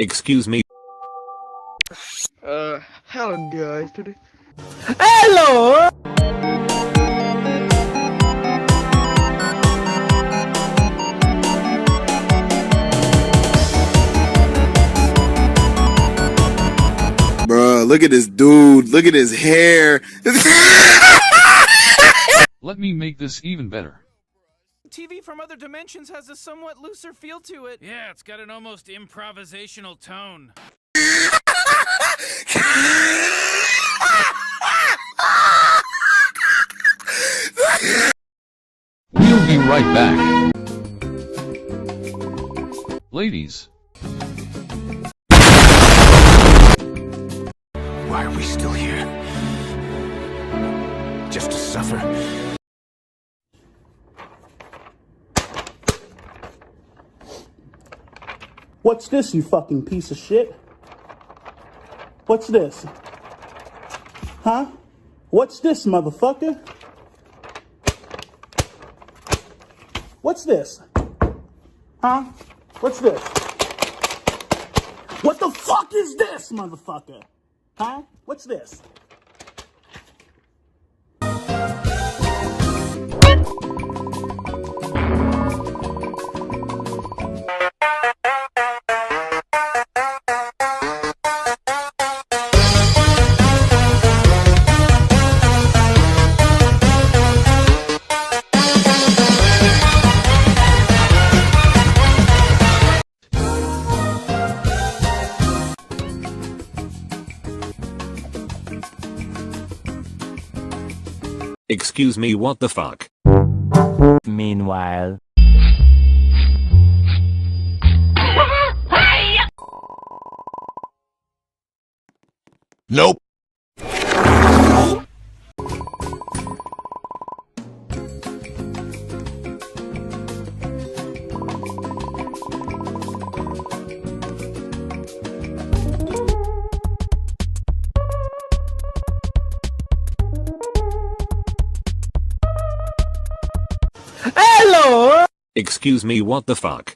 Excuse me. Hello guys today. Hello! Bruh, look at this dude. Look at his hair. Let me make this even better. TV from other dimensions has a somewhat looser feel to it. Yeah, it's got an almost improvisational tone. We'll be right back. Ladies. Why are we still here? Just to suffer? What's this, you fucking piece of shit? What's this? Huh? What's this, motherfucker? What's this? Huh? What's this? What the fuck is this, motherfucker? Huh? What's this? Excuse me, what the fuck? Meanwhile. Nope. Hello! Excuse me, what the fuck?